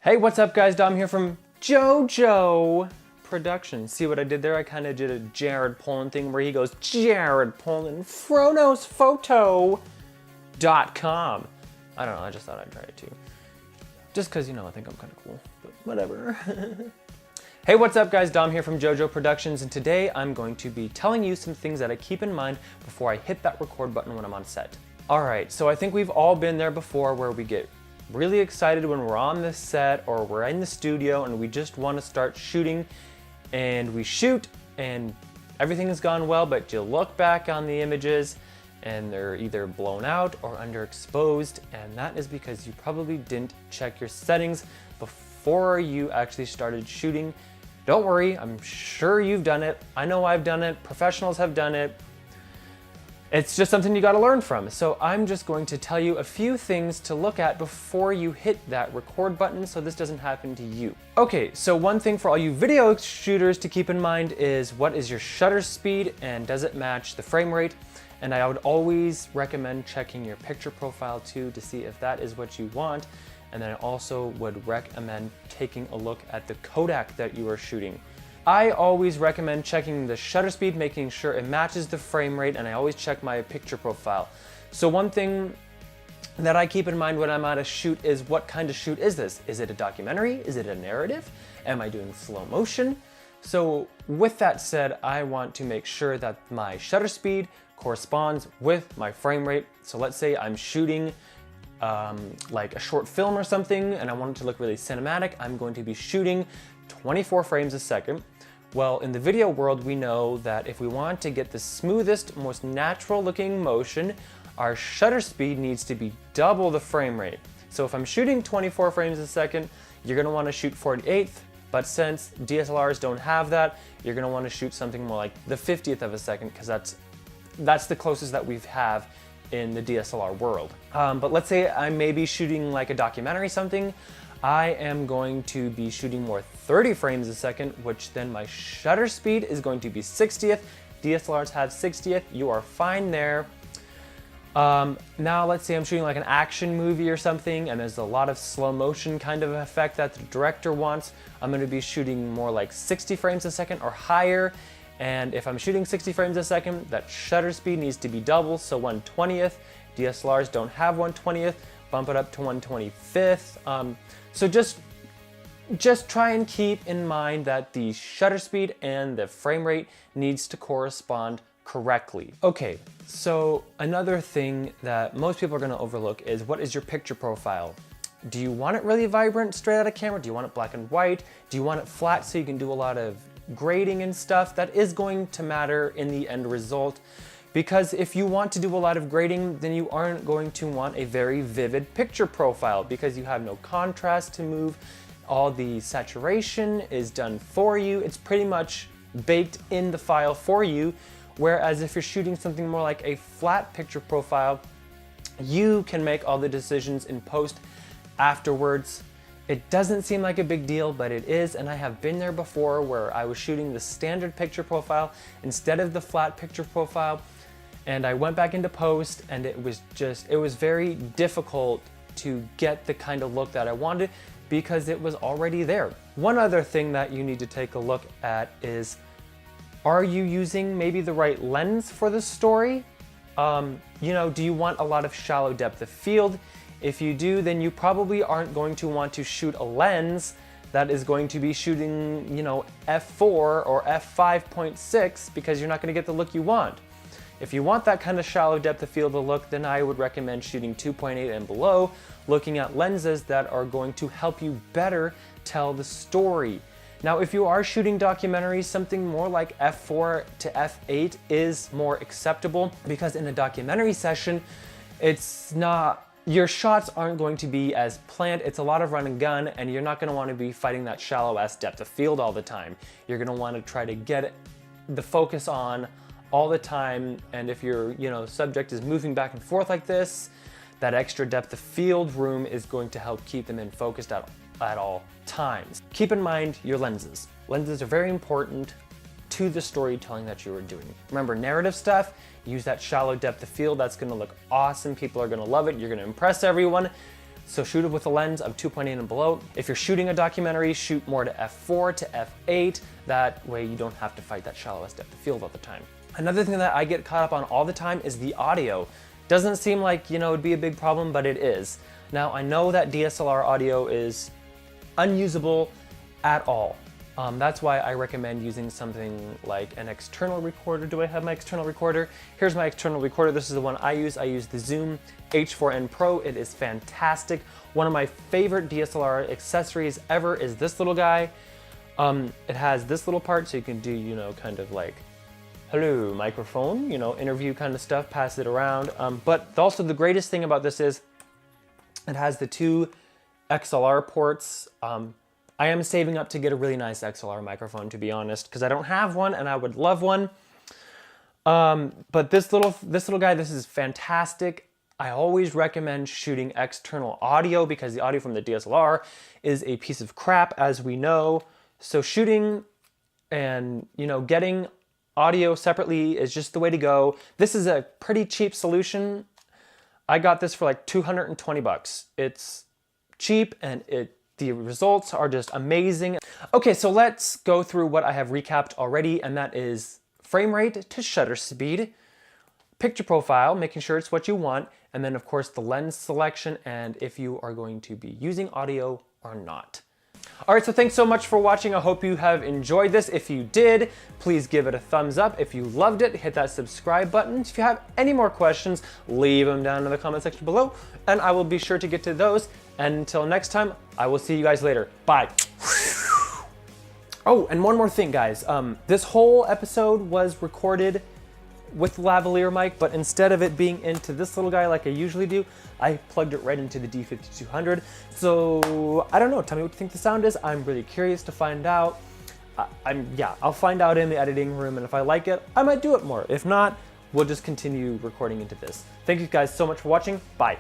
Hey, what's up guys? Dom here from JoJo Productions. See what I did there? I kind of did a Jared Polin thing where he goes, Jared Polin, FronosPhoto.com. I don't know, I just thought I'd try it too. Just cause, you know, I think I'm kind of cool, but whatever. Hey, what's up guys? Dom here from JoJo Productions, and today I'm going to be telling you some things that I keep in mind before I hit that record button when I'm on set. All right, so I think we've all been there before where we get really excited when we're on the set or we're in the studio and we just want to start shooting, and we shoot and everything has gone well, but you look back on the images and they're either blown out or underexposed, and that is because you probably didn't check your settings before you actually started shooting. Don't worry, I'm sure you've done it. I know I've done it. Professionals have done it. It's just something you gotta learn from. So I'm just going to tell you a few things to look at before you hit that record button so this doesn't happen to you. Okay, so one thing for all you video shooters to keep in mind is what is your shutter speed and does it match the frame rate? And I would always recommend checking your picture profile too to see if that is what you want. And then I also would recommend taking a look at the Kodak that you are shooting. I always recommend checking the shutter speed, making sure it matches the frame rate, and I always check my picture profile. So one thing that I keep in mind when I'm at a shoot is what kind of shoot is this? Is it a documentary? Is it a narrative? Am I doing slow motion? So with that said, I want to make sure that my shutter speed corresponds with my frame rate. So let's say I'm shooting like a short film or something and I want it to look really cinematic. I'm going to be shooting 24 frames a second. Well, in the video world, we know that if we want to get the smoothest, most natural looking motion, our shutter speed needs to be double the frame rate. So if I'm shooting 24 frames a second, you're gonna wanna shoot 48th, but since DSLRs don't have that, you're gonna wanna shoot something more like the 50th of a second, because that's the closest that we have in the DSLR world. But let's say I may be shooting like a documentary something, I am going to be shooting more 30 frames a second, which then my shutter speed is going to be 60th. DSLRs have 60th, you are fine there. Now let's say I'm shooting like an action movie or something and there's a lot of slow motion kind of effect that the director wants. I'm gonna be shooting more like 60 frames a second or higher. And if I'm shooting 60 frames a second, that shutter speed needs to be double, so 1/20th. DSLRs don't have 1/20th, bump it up to 1/25th. So just try and keep in mind that the shutter speed and the frame rate needs to correspond correctly. Okay, so another thing that most people are gonna overlook is what is your picture profile? Do you want it really vibrant straight out of camera? Do you want it black and white? Do you want it flat so you can do a lot of grading and stuff? That is going to matter in the end result. Because if you want to do a lot of grading, then you aren't going to want a very vivid picture profile because you have no contrast to move. All the saturation is done for you. It's pretty much baked in the file for you. Whereas if you're shooting something more like a flat picture profile, you can make all the decisions in post afterwards. It doesn't seem like a big deal, but it is, and I have been there before where I was shooting the standard picture profile instead of the flat picture profile. And I went back into post and it was very difficult to get the kind of look that I wanted because it was already there. One other thing that you need to take a look at is, are you using maybe the right lens for the story? You know, do you want a lot of shallow depth of field? If you do, then you probably aren't going to want to shoot a lens that is going to be shooting, you know, f4 or f5.6 because you're not gonna get the look you want. If you want that kind of shallow depth of field of look, then I would recommend shooting 2.8 and below, looking at lenses that are going to help you better tell the story. Now, if you are shooting documentaries, something more like f4 to f8 is more acceptable because in a documentary session, your shots aren't going to be as planned. It's a lot of run and gun, and you're not gonna wanna be fighting that shallow ass depth of field all the time. You're gonna wanna try to get the focus on all the time, and if your subject is moving back and forth like this, that extra depth of field room is going to help keep them in focus at all times. Keep in mind your lenses. Lenses are very important to the storytelling that you are doing. Remember, narrative stuff, use that shallow depth of field. That's gonna look awesome. People are gonna love it. You're gonna impress everyone. So shoot it with a lens of 2.8 and below. If you're shooting a documentary, shoot more to f4 to f8. That way you don't have to fight that shallowest depth of field all the time. Another thing that I get caught up on all the time is the audio. Doesn't seem like, it'd be a big problem, but it is. Now, I know that DSLR audio is unusable at all. That's why I recommend using something like an external recorder. Do I have my external recorder? Here's my external recorder. This is the one I use. I use the Zoom H4n Pro. It is fantastic. One of my favorite DSLR accessories ever is this little guy. It has this little part so you can do, kind of like, hello, microphone, interview kind of stuff, pass it around. But also the greatest thing about this is it has the 2 XLR ports. I am saving up to get a really nice XLR microphone, to be honest, because I don't have one and I would love one. But this little guy, this is fantastic. I always recommend shooting external audio because the audio from the DSLR is a piece of crap, as we know. So shooting and, getting audio separately is just the way to go. This is a pretty cheap solution. I got this for like 220 bucks. It's cheap and the results are just amazing. Okay, so let's go through what I have recapped already, and that is frame rate to shutter speed, picture profile, making sure it's what you want, and then of course the lens selection and if you are going to be using audio or not. All right, so thanks so much for watching. I hope you have enjoyed this. If you did, please give it a thumbs up. If you loved it, hit that subscribe button. If you have any more questions, leave them down in the comment section below, and I will be sure to get to those. And until next time, I will see you guys later. Bye. Oh, and one more thing, guys. This whole episode was recorded with the lavalier mic, but instead of it being into this little guy like I usually do, I plugged it right into the D5200. So I don't know, tell me what you think the sound is. I'm really curious to find out. I'll find out in the editing room, and if I like it, I might do it more. If not, we'll just continue recording into this. Thank you guys so much for watching. Bye.